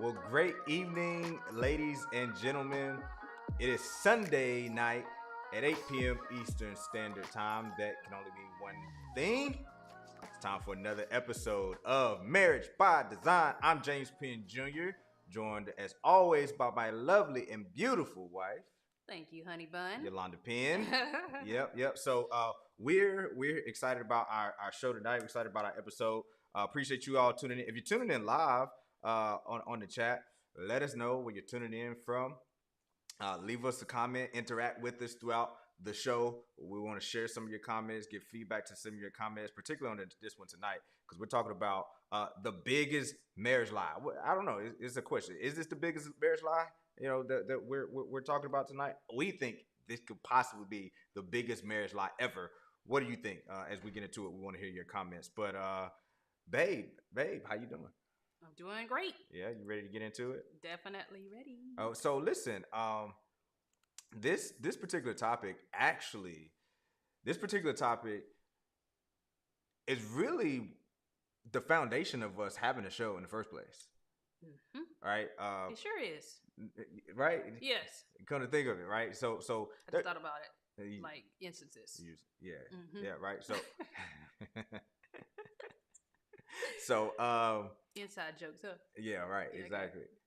Well, great evening, ladies and gentlemen. It is Sunday night at 8 p.m. Eastern Standard Time. That can only mean one thing. It's time for another episode of Marriage by Design. I'm James Penn Jr. joined as always by my lovely and beautiful wife, Thank you, honey bun. Yolanda Penn. Yep. So we're excited about our show tonight. We're excited about our episode. Appreciate you all tuning in. If you're tuning in live on the chat, let us know where you're tuning in from. Leave us a comment, interact with us throughout the show. We want to share some of your comments, give feedback to some of your comments, particularly on this one tonight, because we're talking about the biggest marriage lie. I don't know. It's a question. Is this the biggest marriage lie? That we're talking about tonight. We think this could possibly be the biggest marriage lie ever. What do you think? As we get into it, we want to hear your comments. But babe, how you doing? I'm doing great. Yeah, you ready to get into it? Definitely ready. Oh, so listen, this particular topic is really the foundation of us having a show in the first place. Mm-hmm. Right? It sure is. Right? Yes. Come to think of it, right? So I just thought about it, like instances. Yeah, mm-hmm. Yeah, right. So inside jokes, huh? Yeah, right. Yeah,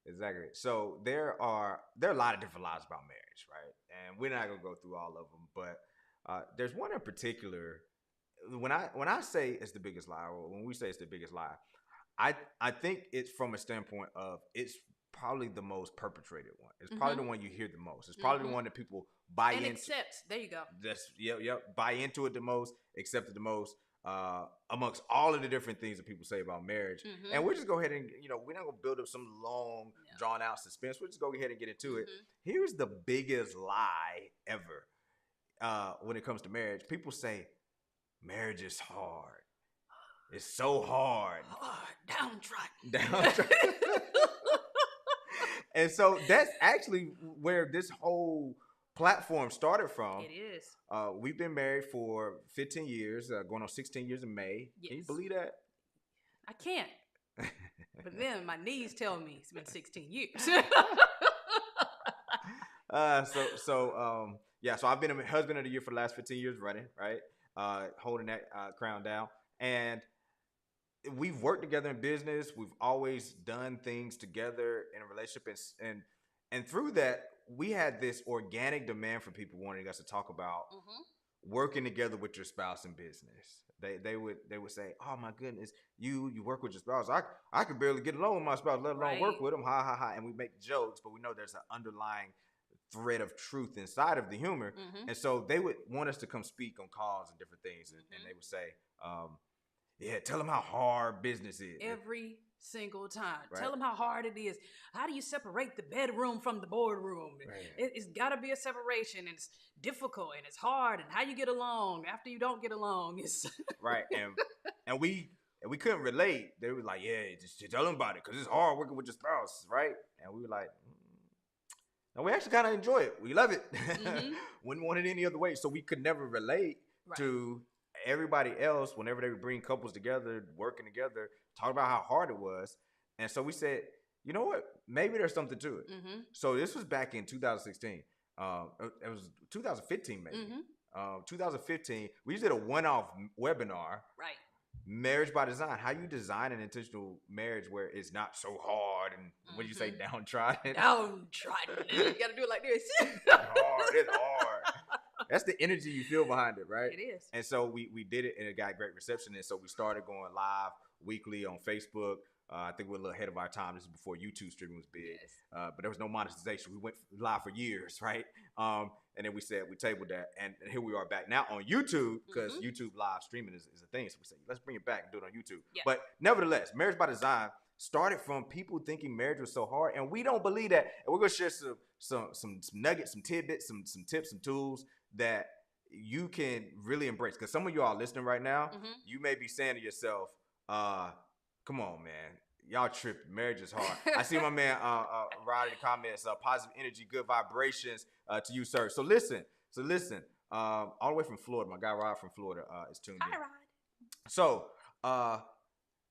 exactly. So there are a lot of different lies about marriage, right? And we're not gonna go through all of them, but there's one in particular. When I say it's the biggest lie, or when we say it's the biggest lie, I think it's from a standpoint of it's probably the most perpetrated one. It's probably the one you hear the most. It's probably the one that people buy into. Accept. There you go. Yep. Buy into it the most, accept it the most. Amongst all of the different things that people say about marriage. And we'll just go ahead and, we're not going to build up some long, drawn out suspense. We'll just go ahead and get into it. Here's the biggest lie ever when it comes to marriage. People say marriage is hard. It's so hard. Downtrodden. And so that's actually where this whole platform started from. It is. We've been married for 15 years, going on 16 years in May. Yes. Can you believe that? I can't. But then my knees tell me it's been 16 years. So I've been a husband of the year for the last 15 years running, right? Holding that crown down. And we've worked together in business. We've always done things together in a relationship. And through that, we had this organic demand for people wanting us to talk about working together with your spouse in business. They would say, "Oh my goodness, you work with your spouse. I could barely get along with my spouse, let alone work with them." Ha ha ha. And we make jokes, but we know there's an underlying thread of truth inside of the humor. And so they would want us to come speak on calls and different things, and they would say, "Yeah, tell them how hard business is." Every single time. Right. Tell them how hard it is. How do you separate the bedroom from the boardroom? Right. It's got to be a separation, and it's difficult, and it's hard, and how you get along after you don't get along is right. And we couldn't relate. They were like, "Yeah, just tell them about it because it's hard working with your spouse, right?" And we were like, "No, we actually kind of enjoy it. We love it. Wouldn't want it any other way." So we could never relate to everybody else whenever they would bring couples together, working together, talk about how hard it was. And so we said, you know what? Maybe there's something to it. So this was back in 2016. It was 2015 maybe. 2015. We just did a one-off webinar. Right. Marriage by design. How you design an intentional marriage where it's not so hard and when you say downtrodden. Downtrodden. You got to do it like this. It's hard. That's the energy you feel behind it, right? It is. And so we did it, and it got great reception. And so we started going live weekly on Facebook. I think we're a little ahead of our time. This is before YouTube streaming was big. Yes. But there was no monetization. We went live for years, right? And then we said we tabled that, and here we are back now on YouTube because YouTube live streaming is a thing. So we said, let's bring it back and do it on YouTube. Yeah. But nevertheless, Marriage by Design started from people thinking marriage was so hard, and we don't believe that. And we're gonna share some nuggets, some tidbits, some tips, some tools that you can really embrace. Because some of you all listening right now, you may be saying to yourself, come on, man. Y'all tripping. Marriage is hard. I see my man Rod in the comments, positive energy, good vibrations to you, sir. So listen, all the way from Florida. My guy Rod from Florida is tuned in. Hi, Rod. So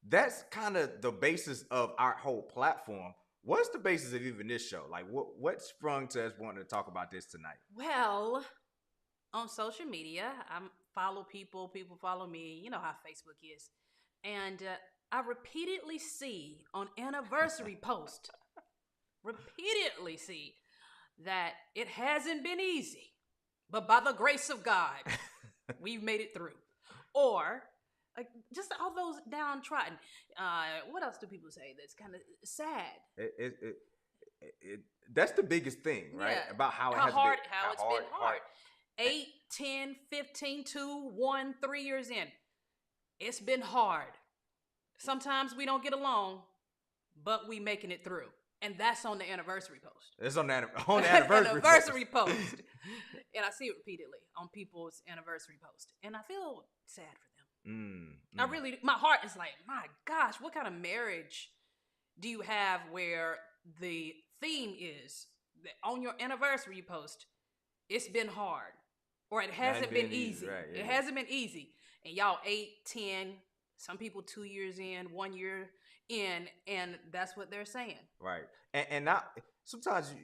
that's kind of the basis of our whole platform. What's the basis of even this show? Like, what sprung to us wanting to talk about this tonight? Well, on social media, I follow people follow me. You know how Facebook is. And I repeatedly see on anniversary post repeatedly see that it hasn't been easy, but by the grace of God, we've made it through. Or like just all those downtrodden. What else do people say that's kind of sad? That's the biggest thing, right? Yeah. About how How it has hard, been, how it's been hard. 8, 10, 15, 2, 1, 3 years in. It's been hard. Sometimes we don't get along, but we making it through. And that's on the anniversary post. It's on the anniversary post. And I see it repeatedly on people's anniversary post. And I feel sad for them. I really, my heart is like, my gosh, what kind of marriage do you have where the theme is that on your anniversary post, it's been hard or it hasn't been easy. Right, yeah. It hasn't been easy. And y'all 8, 10, some people 2 years in, 1 year in, and that's what they're saying. Right. And not sometimes,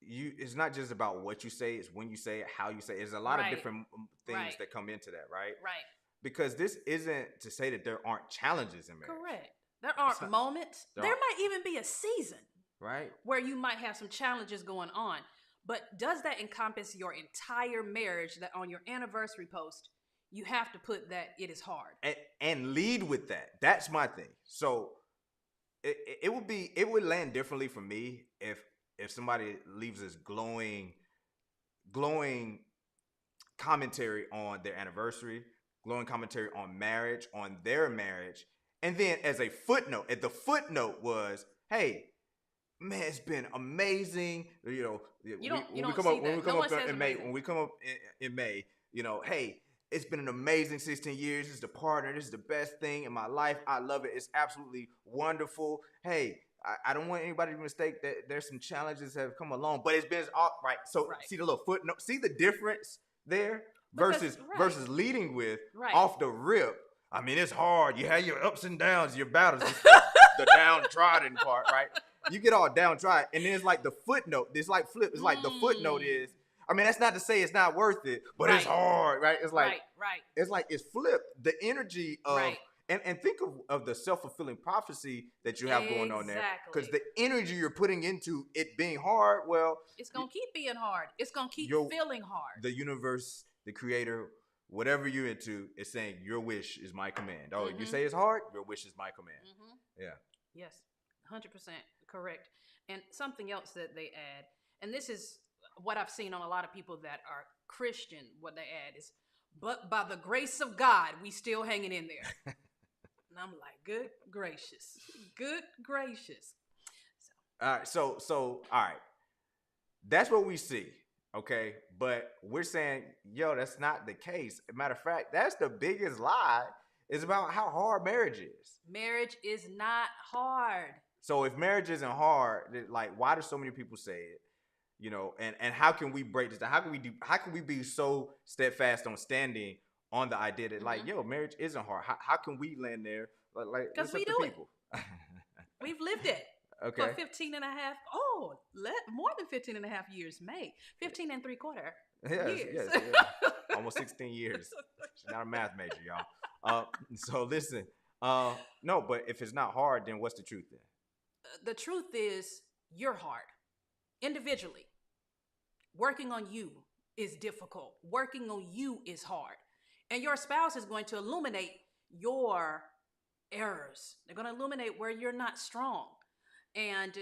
it's not just about what you say, it's when you say it, how you say it. There's a lot of different things that come into that, right? Right. Because this isn't to say that there aren't challenges in marriage. Correct. There aren't moments. There might even be a season. Right. Where you might have some challenges going on. But does that encompass your entire marriage that on your anniversary post, you have to put that it is hard? And lead with that. That's my thing. So it would land differently for me if somebody leaves this glowing commentary on their anniversary, glowing commentary on marriage, on their marriage, and then as a footnote, the footnote was, hey, man, it's been amazing. When we come up in May, hey, it's been an amazing 16 years. This is the partner. This is the best thing in my life. I love it. It's absolutely wonderful. Hey, I don't want anybody to mistake that there's some challenges that have come along, but it's been all right. So see the little footnote. See the difference there versus leading with off the rip. I mean, it's hard. You have your ups and downs, your battles, the downtrodden part, right? You get all downtrodden, and then it's like the footnote. It's like flip. It's like the footnote is. I mean, that's not to say it's not worth it, but it's hard, right? It's like it's like it's flipped. The energy of and think of the self-fulfilling prophecy that you have going on there, because the energy you're putting into it being hard, well, it's gonna keep being hard. It's gonna keep feeling hard. The universe, the creator, whatever you're into, is saying your wish is my command. Oh, you say it's hard, your wish is my command. Yeah. Yes, 100% correct. And something else that they add, and this is what I've seen on a lot of people that are Christian, what they add is, but by the grace of God, we still hanging in there. And I'm like, good gracious. All right, so all right. That's what we see, okay? But we're saying, that's not the case. Matter of fact, that's the biggest lie, is about how hard marriage is. Marriage is not hard. So if marriage isn't hard, like, why do so many people say it? And how can we break this down? How can we be so steadfast on standing on the idea that marriage isn't hard? How can we land there? Like, because we do people. We've lived it. Okay. For 15 and a half, more than 15 and a half years, 15 and 3/4 years. Yes. Almost 16 years. She's not a math major, y'all. So listen, no, but if it's not hard, then what's the truth then? The truth is you're hard. Individually, working on you is difficult. Working on you is hard. And your spouse is going to illuminate your errors. They're going to illuminate where you're not strong. And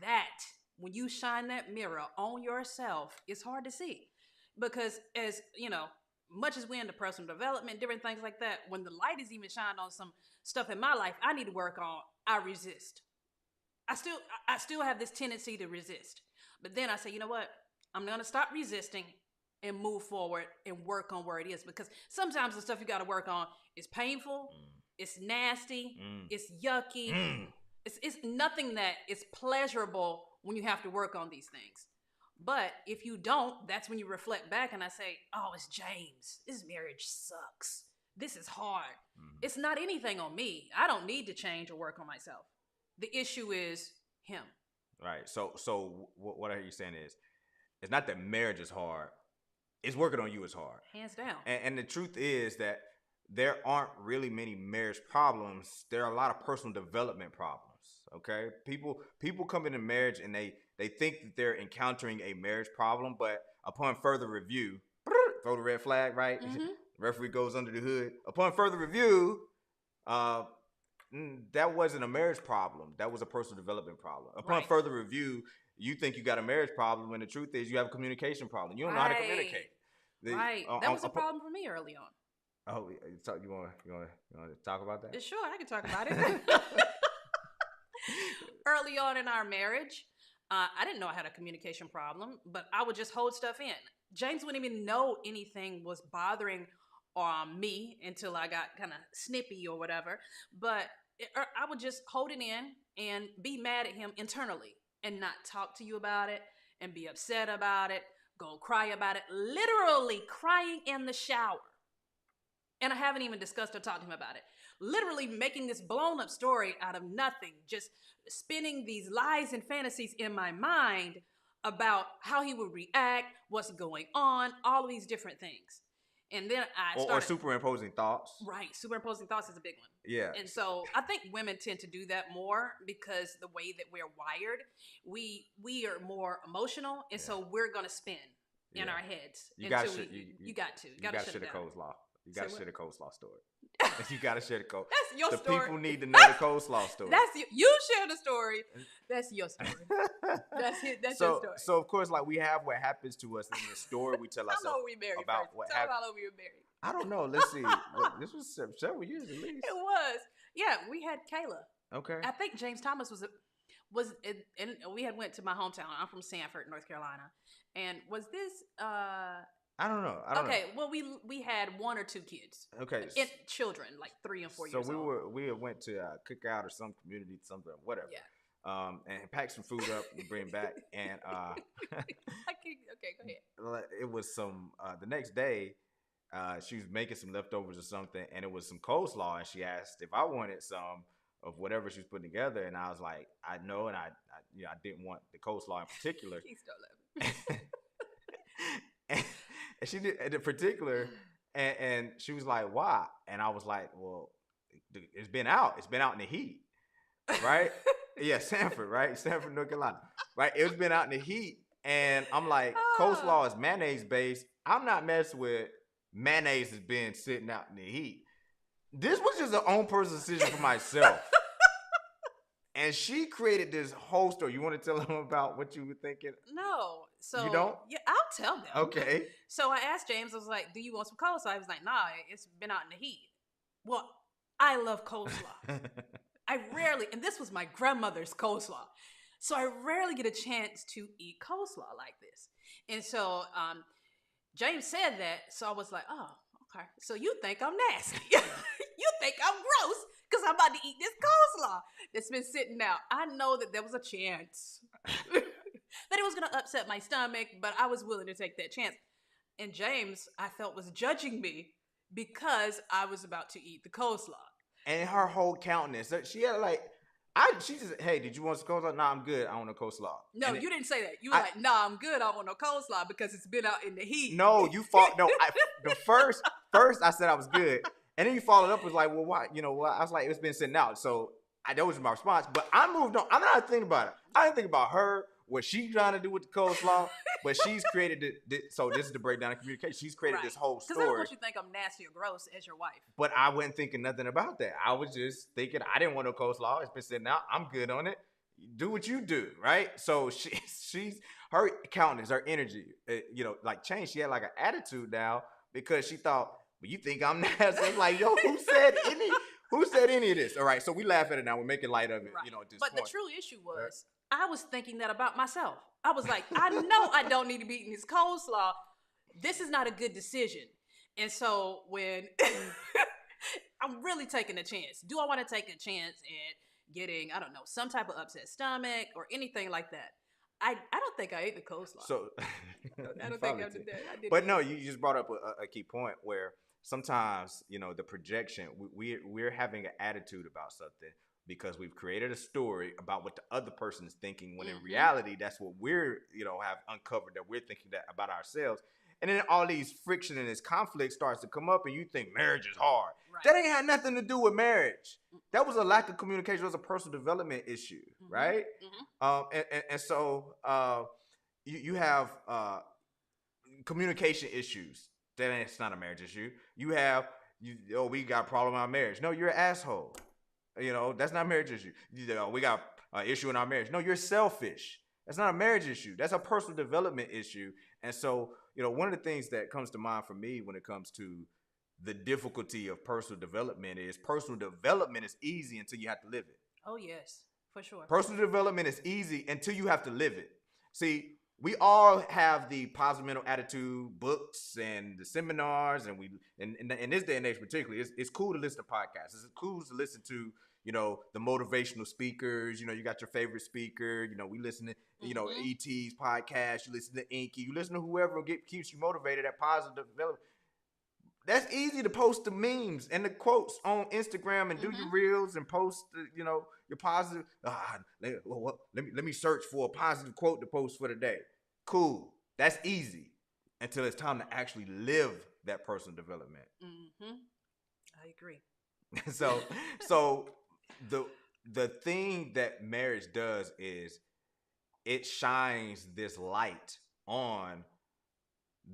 that, when you shine that mirror on yourself, it's hard to see. Because as, much as we're into personal development, different things like that, when the light is even shined on some stuff in my life I need to work on, I resist. I still have this tendency to resist. But then I say, you know what? I'm going to stop resisting and move forward and work on where it is. Because sometimes the stuff you got to work on is painful. It's nasty. It's yucky. It's nothing that is pleasurable when you have to work on these things. But if you don't, that's when you reflect back and I say, oh, it's James. This marriage sucks. This is hard. It's not anything on me. I don't need to change or work on myself. The issue is him. Right. So what I hear you saying is, it's not that marriage is hard. It's working on you is hard. Hands down. And the truth is that there aren't really many marriage problems. There are a lot of personal development problems. Okay, people come into marriage and they think that they're encountering a marriage problem, but upon further review, throw the red flag, right? Mm-hmm. Referee goes under the hood. Upon further review, uh, that wasn't a marriage problem. That was a personal development problem. Upon further review, you think you got a marriage problem, and the truth is you have a communication problem. You don't know how to communicate. That was a problem for me early on. Oh, you want to talk about that? Sure, I can talk about it. Early on in our marriage, I didn't know I had a communication problem, but I would just hold stuff in. James wouldn't even know anything was bothering me until I got kind of snippy or whatever. But I would just hold it in and be mad at him internally and not talk to you about it and be upset about it, go cry about it, literally crying in the shower. And I haven't even discussed or talked to him about it. Literally making this blown up story out of nothing, just spinning these lies and fantasies in my mind about how he would react, what's going on, all of these different things. And then I started... Or superimposing thoughts. Right. Superimposing thoughts is a big one. Yeah. And so I think women tend to do that more because the way that we're wired, we are more emotional. And so we're going to spin in our heads. You got to. You got to share the coleslaw. You got to share the coleslaw story. You got to share the coleslaw. That's your story. The people need to know the coleslaw story. You share the story. That's your story. That's your story. So of course, like we have what happens to us in the story. We tell ourselves how long we married about first? what happened. How long we were married? I don't know. Let's see. This was several years at least. It was. Yeah, we had Kayla. Okay. I think James Thomas was and we had went to my hometown. I'm from Sanford, North Carolina, and was this I don't know. Okay, well we had one or two kids. Okay, children like 3 and 4 years old. So we went to a cookout or some community, something, whatever. Yeah. And packed some food up and bring back, and okay, go ahead. It was some the next day. She was making some leftovers or something, and it was some coleslaw, and she asked if I wanted some of whatever she was putting together, and I was like, I know, and I didn't want the coleslaw in particular. He's still laughing. And she did in particular, and she was like, "Why?" And I was like, "Well, it's been out. It's been out in the heat, right? Yeah, Sanford, right? Sanford, North Carolina, right? It's been out in the heat." And I'm like, coleslaw is mayonnaise based. I'm not messing with mayonnaise has been sitting out in the heat. This was just an own personal decision for myself. And she created this whole story. You want to tell them about what you were thinking? No. So you don't? Yeah, I'll tell them. Okay. So I asked James, I was like, do you want some coleslaw? He was like, nah, it's been out in the heat. Well, I love coleslaw. I rarely, and this was my grandmother's coleslaw. So I rarely get a chance to eat coleslaw like this. And so James said that, so I was like, oh, okay. So you think I'm nasty. You think I'm gross because I'm about to eat this coleslaw that's been sitting out. I know that there was a chance that it was going to upset my stomach, but I was willing to take that chance. And James, I felt, was judging me because I was about to eat the coleslaw. And her whole countenance, she had like, she just, hey, did you want some coleslaw? Nah, I'm good. I want a coleslaw. No, you didn't say that. You were like, nah, I'm good. I want no coleslaw because it's been out in the heat. No, you fought. No, the first I said I was good. And then you followed up with like, well, why? You know, I was like, it's been sitting out. So that was my response. But I moved on. I'm not thinking about it. I didn't think about her, what she's trying to do with the coleslaw. But she's created so this is the breakdown of communication. She's created this whole story. Because I don't want you to think I'm nasty or gross as your wife. But I wasn't thinking nothing about that. I was just thinking I didn't want no coleslaw. It's been sitting out. I'm good on it. Do what you do, right? So she's her countenance, her energy, like changed. She had like an attitude now because she thought, well, you think I'm nasty? I'm like, yo, who said any of this? All right, so we laugh at it now. We're making light of it, at this point. But the true issue was, I was thinking that about myself. I was like, I know I don't need to be eating this coleslaw. This is not a good decision. And so when I'm really taking a chance, do I want to take a chance at getting, I don't know, some type of upset stomach or anything like that? I don't think I ate the coleslaw. So I don't think I did that. But no, you just brought up a key point where sometimes, the projection, we're having an attitude about something because we've created a story about what the other person is thinking when in reality, that's what we're, have uncovered that we're thinking that about ourselves. And then all these friction and this conflict starts to come up, and you think marriage is hard. Right. That ain't had nothing to do with marriage. That was a lack of communication. It was a personal development issue, right? And so you have communication issues. It's not a marriage issue. You have we got a problem in our marriage. No, you're an asshole. That's not a marriage issue. We got an issue in our marriage. No, you're selfish. That's not a marriage issue. That's a personal development issue. And so, one of the things that comes to mind for me when it comes to the difficulty of personal development is easy until you have to live it. Oh, yes, for sure. Personal development is easy until you have to live it. See, we all have the positive mental attitude books and the seminars, and in this day and age particularly, it's cool to listen to podcasts. It's cool to listen to, the motivational speakers. You got your favorite speaker. We listen to, ET's podcast. You listen to Inky. You listen to whoever keeps you motivated at positive development. That's easy to post the memes and the quotes on Instagram and do your reels and post, your positive. Let me search for a positive quote to post for the day. Cool. That's easy until it's time to actually live that personal development. I agree. So the thing that marriage does is it shines this light on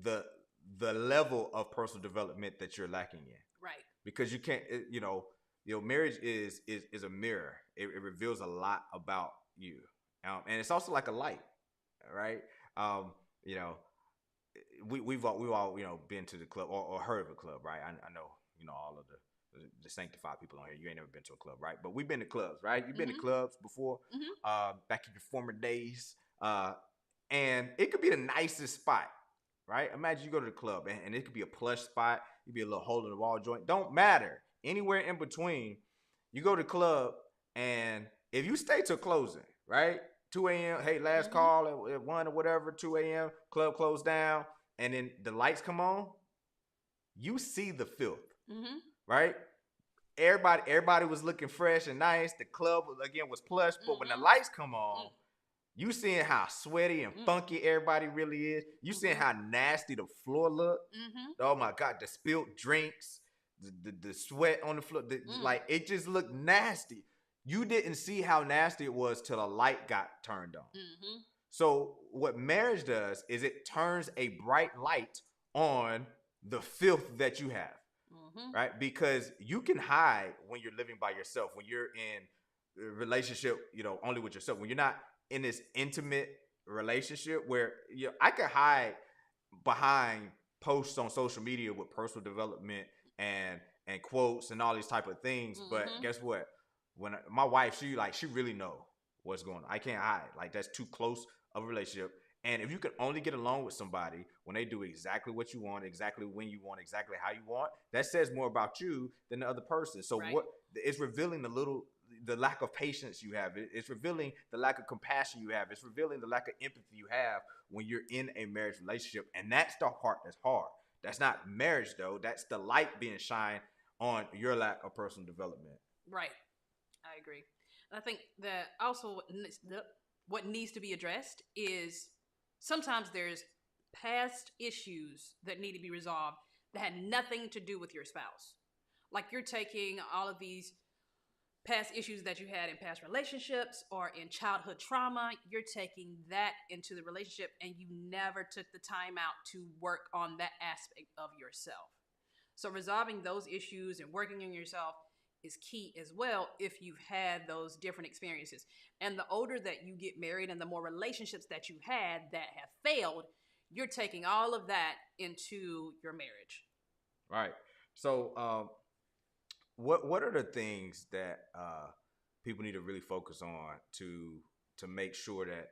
the level of personal development that you're lacking in. Right. Because you can't, marriage is a mirror. It reveals a lot about you. And it's also like a light, right? We've all been to the club or heard of a club, right? I know, all of the sanctified people on here. You ain't never been to a club, right? But we've been to clubs, right? You've been to clubs before, back in your former days. And it could be the nicest spot. Right? Imagine you go to the club and it could be a plush spot. It could be a little hole in the wall joint. Don't matter. Anywhere in between, you go to the club, and if you stay till closing, right? 2 a.m., hey, last call at 1 or whatever, 2 a.m., club closed down, and then the lights come on, you see the filth, right? Everybody was looking fresh and nice. The club, again, was plush, but when the lights come on, you seeing how sweaty and funky everybody really is. You seeing how nasty the floor look. Oh my God, the spilled drinks, the sweat on the floor. Like, it just looked nasty. You didn't see how nasty it was till a light got turned on. So what marriage does is it turns a bright light on the filth that you have, right? Because you can hide when you're living by yourself, when you're in a relationship, only with yourself, when you're not in this intimate relationship where I could hide behind posts on social media with personal development and quotes and all these type of things. But guess what? When my wife, she really know what's going on. I can't hide. Like, that's too close of a relationship. And if you can only get along with somebody when they do exactly what you want, exactly when you want, exactly how you want, that says more about you than the other person. So what it's revealing the lack of patience you have. It's revealing the lack of compassion you have. It's revealing the lack of empathy you have when you're in a marriage relationship. And that's the part that's hard. That's not marriage, though. That's the light being shined on your lack of personal development. Right. I agree. I think that also what needs to be addressed is sometimes there's past issues that need to be resolved that had nothing to do with your spouse. Like, you're taking all of these past issues that you had in past relationships or in childhood trauma, you're taking that into the relationship, and you never took the time out to work on that aspect of yourself. So resolving those issues and working on yourself is key as well if you've had those different experiences. And the older that you get married and the more relationships that you had that have failed, you're taking all of that into your marriage. Right. So what are the things that people need to really focus on to make sure that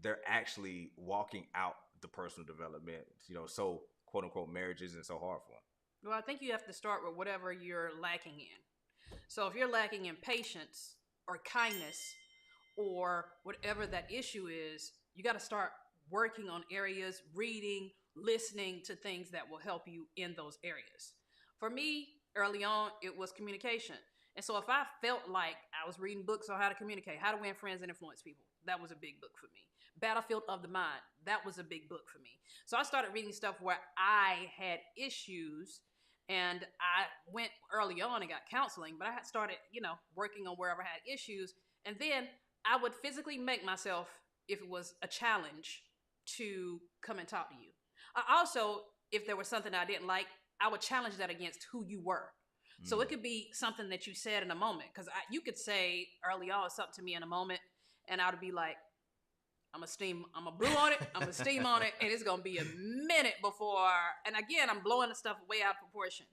they're actually walking out the personal development, so quote unquote marriage isn't so hard for them? Well, I think you have to start with whatever you're lacking in. So if you're lacking in patience or kindness or whatever that issue is, you got to start working on areas, reading, listening to things that will help you in those areas. For me, early on, it was communication. And so if I felt like I was reading books on how to communicate, how to win friends and influence people, that was a big book for me. Battlefield of the Mind, that was a big book for me. So I started reading stuff where I had issues, and I went early on and got counseling, but I had started, working on wherever I had issues. And then I would physically make myself, if it was a challenge, to come and talk to you. I also, if there was something I didn't like, I would challenge that against who you were. So it could be something that you said in a moment, because you could say early on something to me in a moment, and I would be like, I'm gonna brew on it, I'm gonna steam on it, and it's gonna be a minute before, and again, I'm blowing the stuff way out of proportion.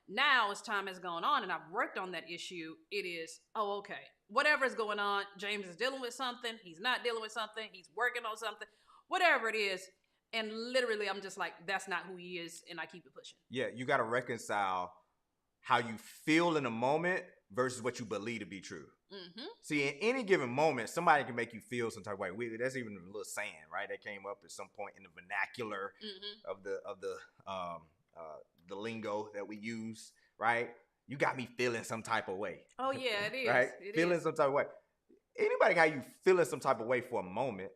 Now, as time has gone on and I've worked on that issue, it is, okay, whatever is going on, James is dealing with something, he's not dealing with something, he's working on something, whatever it is, and literally I'm just like, that's not who he is, and I keep it pushing. Yeah, you gotta reconcile how you feel in a moment versus what you believe to be true. Mm-hmm. See, in any given moment, somebody can make you feel some type of way. That's even a little saying, right? That came up at some point in the vernacular of the lingo that we use, right? You got me feeling some type of way. Oh yeah, it is. Right? Feeling some type of way. Anybody got you feeling some type of way for a moment,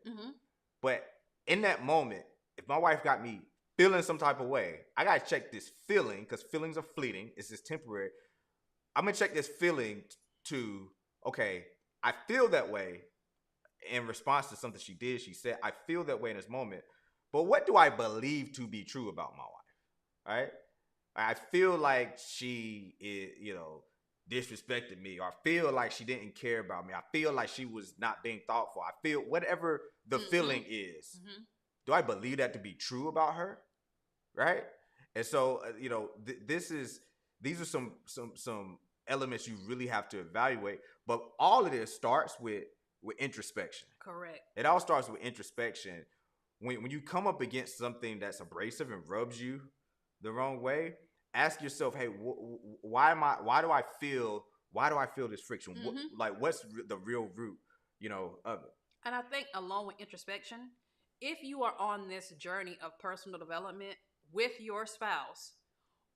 but in that moment, if my wife got me feeling some type of way, I gotta check this feeling, because feelings are fleeting. It's just temporary. I'm gonna check this feeling to, okay, I feel that way in response to something she did. She said, I feel that way in this moment. But what do I believe to be true about my wife? Right? I feel like she is, disrespected me, or I feel like she didn't care about me. I feel like she was not being thoughtful. I feel whatever the feeling is. Do I believe that to be true about her? Right? And so, these are some elements you really have to evaluate. But all of this starts with introspection. Correct. It all starts with introspection. When you come up against something that's abrasive and rubs you the wrong way, ask yourself, hey, why do I feel this friction? What's the real root, of it? And I think along with introspection, if you are on this journey of personal development with your spouse,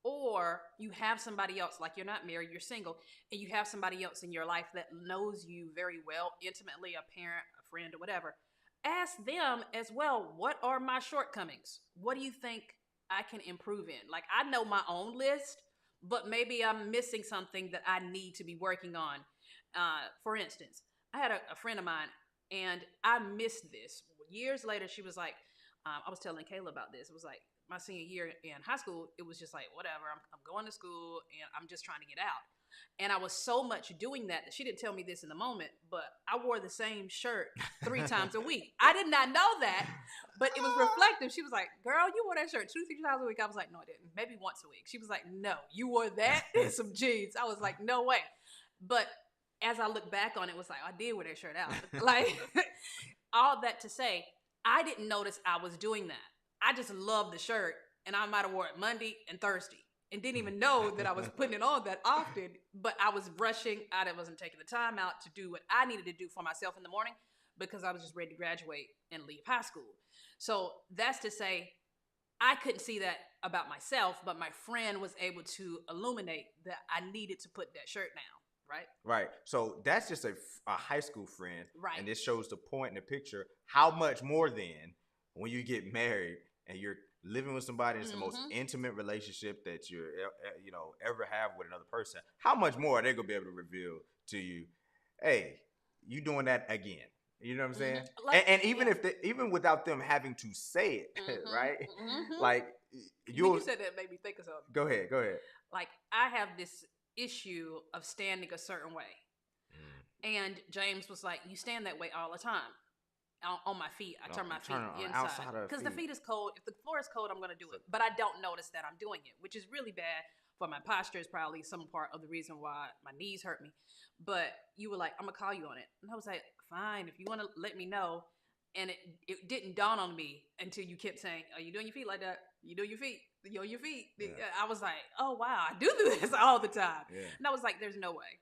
or you have somebody else, like you're not married, you're single, and you have somebody else in your life that knows you very well, intimately, a parent, a friend, or whatever, ask them as well, what are my shortcomings? What do you think I can improve in? Like, I know my own list, but maybe I'm missing something that I need to be working on. For instance, I had a friend of mine, and I missed this. Years later, she was like, I was telling Kayla about this. It was like my senior year in high school. It was just like, whatever, I'm going to school and I'm just trying to get out. And I was so much doing that she didn't tell me this in the moment, but I wore the same shirt 3 times a week. I did not know that, but it was reflective. She was like, girl, you wore that shirt 2-3 times a week. I was like, no, I didn't. Maybe once a week. She was like, no, you wore that and some jeans. I was like, no way. But as I look back on it, was like, I did wear that shirt out. Like, all that to say, I didn't notice I was doing that. I just loved the shirt, and I might have wore it Monday and Thursday and didn't even know that I was putting it on that often, but I was rushing. I wasn't taking the time out to do what I needed to do for myself in the morning because I was just ready to graduate and leave high school. So that's to say, I couldn't see that about myself, but my friend was able to illuminate that I needed to put that shirt down. Right. Right. So that's just a high school friend. Right. And this shows the point in the picture. How much more then when you get married and you're living with somebody, it's the most intimate relationship that you ever have with another person. How much more are they gonna be able to reveal to you? Hey, you doing that again? You know what I'm saying? Like, and even if even without them having to say it, right? Like you said that made me think of something. Go ahead. Like, I have this issue of standing a certain way, and James was like, you stand that way all the time on my feet. I turn my feet inside because the feet is cold. If the floor is cold, I'm going to do it, but I don't notice that I'm doing it, which is really bad for my posture. Is probably some part of the reason why my knees hurt me. But you were like, I'm gonna call you on it, and I was like, fine, if you want to let me know. And it didn't dawn on me until you kept saying, are you doing your feet like that? You doing your feet? You on your feet? Yeah. I was like, oh, wow, I do this all the time. Yeah. And I was like, there's no way.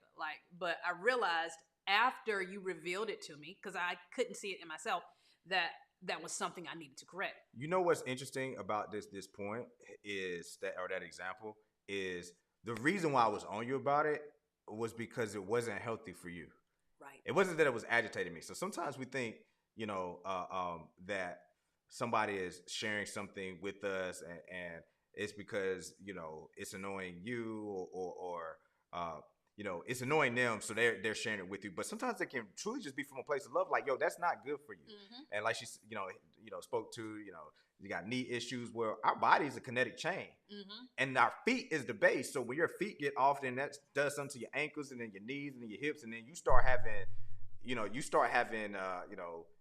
But I realized after you revealed it to me, because I couldn't see it in myself, that was something I needed to correct. You know what's interesting about this point is that example is the reason why I was on you about it was because it wasn't healthy for you. Right. It wasn't that it was agitating me. So sometimes we think, that somebody is sharing something with us, and it's because it's annoying you, or it's annoying them, so they're sharing it with you. But sometimes it can truly just be from a place of love, like, yo, that's not good for you. And like she spoke to, you got knee issues, where our body is a kinetic chain, and our feet is the base. So when your feet get off, then that does something to your ankles, and then your knees, and then your hips, and then you start having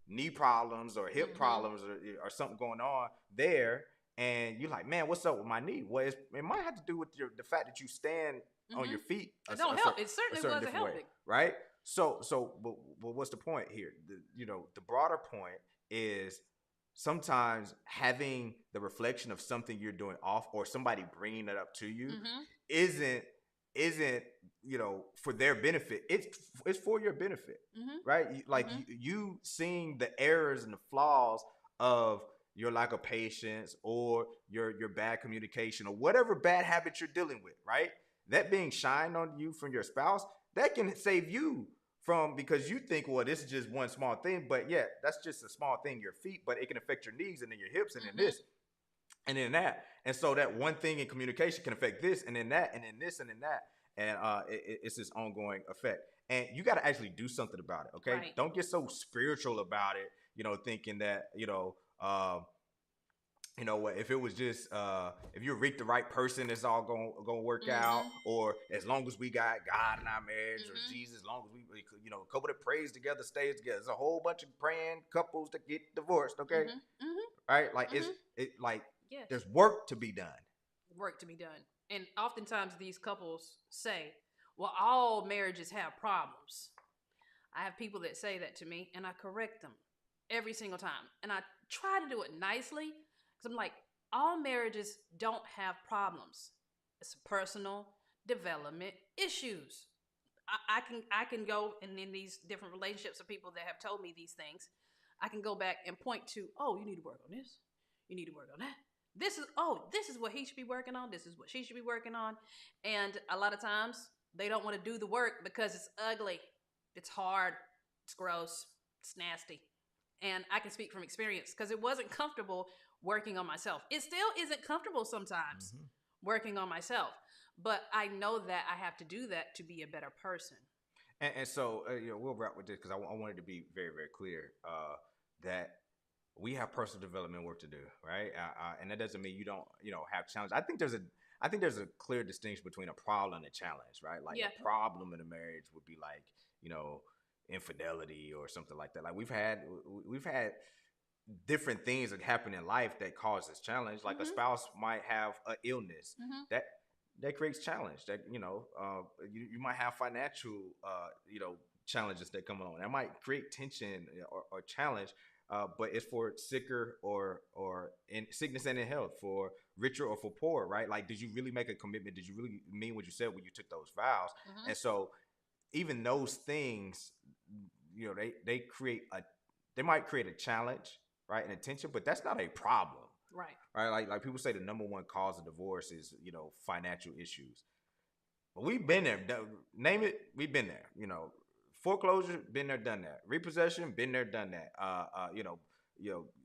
knee problems or hip problems, or something going on there. And you're like, man, what's up with my knee? Well, it might have to do with the fact that you stand on your feet. It don't help. It certainly wasn't helping. Way, right? So, but what's the point here? The broader point is sometimes having the reflection of something you're doing off, or somebody bringing it up to you, isn't for their benefit. It's for your benefit, right? Like you seeing the errors and the flaws of your lack of patience, or your bad communication, or whatever bad habit you're dealing with, right? That being shined on you from your spouse, that can save you from, because you think, well, this is just one small thing, but yeah, that's just a small thing, your feet, but it can affect your knees, and then your hips, and then this, and then that. And so that one thing in communication can affect this, and then that, and then this, and then that. And it's this ongoing effect. And you got to actually do something about it, okay? Right. Don't get so spiritual about it, thinking that, if it was just, if you reach the right person, it's all gonna work out. Or as long as we got God in our marriage, or Jesus, as long as we, a couple that prays together stays together. There's a whole bunch of praying couples that get divorced, okay? Right? Like, yes, there's work to be done. Work to be done. And oftentimes these couples say, well, all marriages have problems. I have people that say that to me, and I correct them every single time. And I try to do it nicely, because I'm like, all marriages don't have problems. It's personal development issues. I can go, and in these different relationships of people that have told me these things, I can go back and point to, oh, you need to work on this. You need to work on that. This is what he should be working on. This is what she should be working on. And a lot of times they don't want to do the work because it's ugly. It's hard. It's gross. It's nasty. And I can speak from experience, because it wasn't comfortable working on myself. It still isn't comfortable sometimes working on myself. But I know that I have to do that to be a better person. And so we'll wrap with this, because I wanted to be very, very clear that we have personal development work to do, right? And that doesn't mean you don't, have challenges. I think there's a clear distinction between a problem and a challenge, right? Like a problem in a marriage would be like, infidelity or something like that. Like we've had different things that happen in life that causes challenge. Like a spouse might have an illness that creates challenge. That you might have financial challenges that come along. That might create tension or challenge. But it's for sicker or in sickness and in health, for richer or for poor, right? Like, did you really make a commitment? Did you really mean what you said when you took those vows? And so even those things, they might create a challenge, right? And a tension, but that's not a problem. Right. Like people say the number one cause of divorce is, financial issues. But we've been there. Name it, we've been there, Foreclosure, been there, done that. Repossession, been there, done that.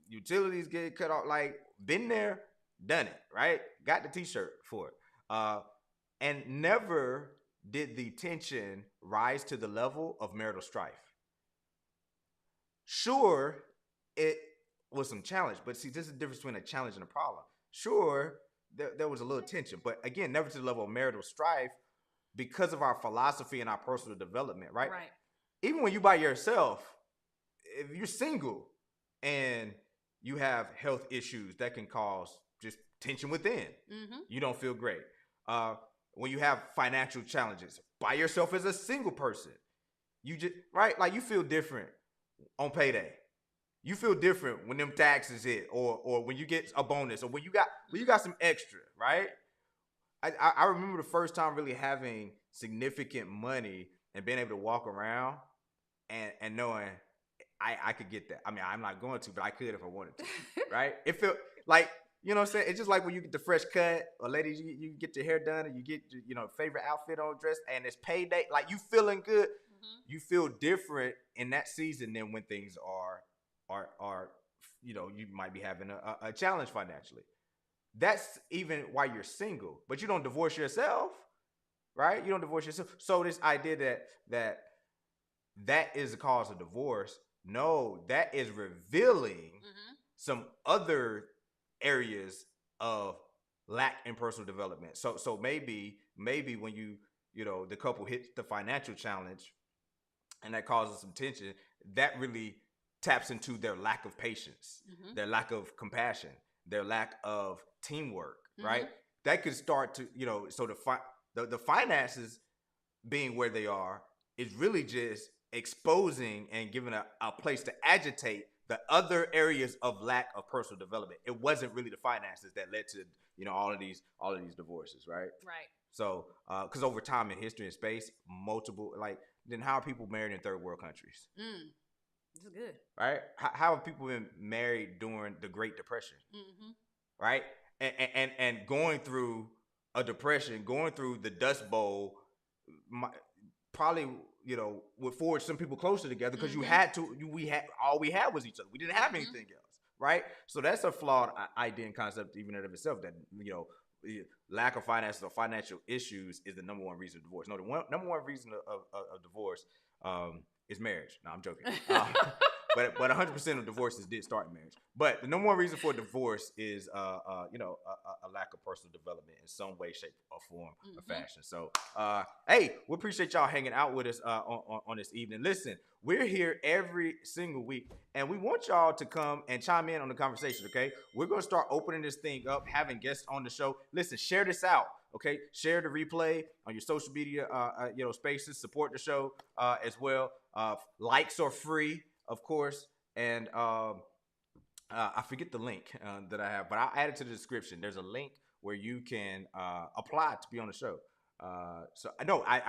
Utilities get cut off, like, been there, done it, right? Got the t-shirt for it. And never did the tension rise to the level of marital strife. Sure, it was some challenge, but see, this is the difference between a challenge and a problem. Sure, there was a little tension, but again, never to the level of marital strife, because of our philosophy and our personal development, right? Right. Even when you by yourself, if you're single and you have health issues that can cause just tension within, you don't feel great. When you have financial challenges by yourself as a single person, you just, right? Like, you feel different on payday. You feel different when them taxes hit, or when you get a bonus, or when you got some extra, right? I remember the first time really having significant money and being able to walk around and knowing I could get that. I mean, I'm not going to, but I could if I wanted to, right? It felt like You know what I'm saying? It's just like when you get the fresh cut, or ladies, you get your hair done, and you get favorite outfit on dress, and it's payday. Like you feeling good, you feel different in that season than when things are you might be having a challenge financially. That's even why you're single, but you don't divorce yourself, right? You don't divorce yourself. So this idea that is the cause of divorce. No, that is revealing some other areas of lack in personal development. So maybe when the couple hits the financial challenge and that causes some tension, that really taps into their lack of patience, their lack of compassion, their lack of teamwork, right? That could start to, so the finances being where they are is really just exposing and giving a place to agitate the other areas of lack of personal development. It wasn't really the finances that led to all of these divorces, right? Right. So, because over time in history and space, multiple then how are people married in third world countries? This is good, right? How have people been married during the Great Depression, right? And going through a depression, going through the Dust Bowl, probably would forge some people closer together because we had all we had was each other. We didn't have anything else, right? So that's a flawed idea and concept even in of itself, that lack of finances or financial issues is the number one reason of divorce. No, the number one reason of divorce is marriage. No, I'm joking. But 100% of divorces did start in marriage. But the number one reason for divorce is a lack of personal development in some way, shape, or form or fashion. So hey, we appreciate y'all hanging out with us on this evening. Listen, we're here every single week, and we want y'all to come and chime in on the conversation. Okay, we're gonna start opening this thing up, having guests on the show. Listen, share this out. Okay, share the replay on your social media, spaces. Support the show as well. Likes are free, of course, and I forget the link that I have, but I'll add it to the description. There's a link where you can apply to be on the show. I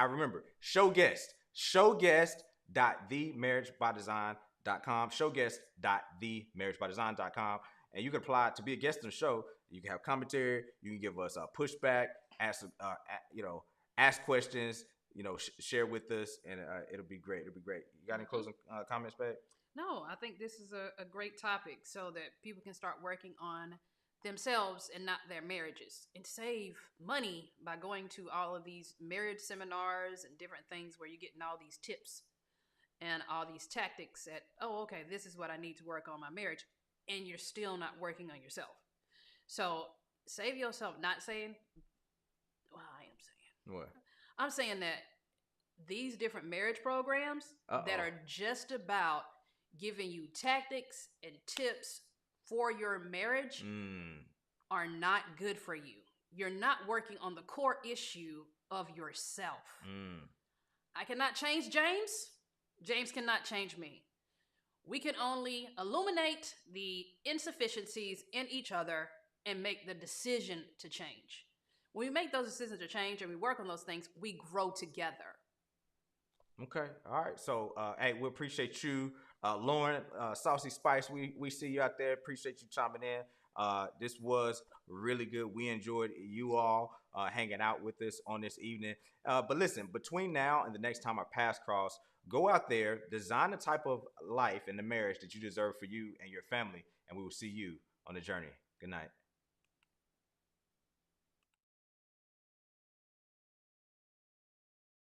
remember. Show guest. Showguest.themarriagebydesign.com. Showguest.themarriagebydesign.com. And you can apply to be a guest on the show. You can have commentary. You can give us pushback. Ask questions. Share with us, and it'll be great. It'll be great. You got any closing comments, babe? No, I think this is a great topic so that people can start working on themselves and not their marriages, and save money by going to all of these marriage seminars and different things where you're getting all these tips and all these tactics at, this is what I need to work on my marriage, and you're still not working on yourself. So save yourself. Not saying, I am saying. What? I'm saying that these different marriage programs that are just about giving you tactics and tips for your marriage are not good for you. You're not working on the core issue of yourself. I cannot change James. James cannot change me. We can only illuminate the insufficiencies in each other and make the decision to change. When we make those decisions to change and we work on those things, we grow together. Okay. All right. So, hey, we appreciate you, Lauren, Saucy Spice. We see you out there. Appreciate you chiming in. This was really good. We enjoyed you all hanging out with us on this evening. But listen, between now and the next time our paths cross, go out there, design the type of life and the marriage that you deserve for you and your family, and we will see you on the journey. Good night.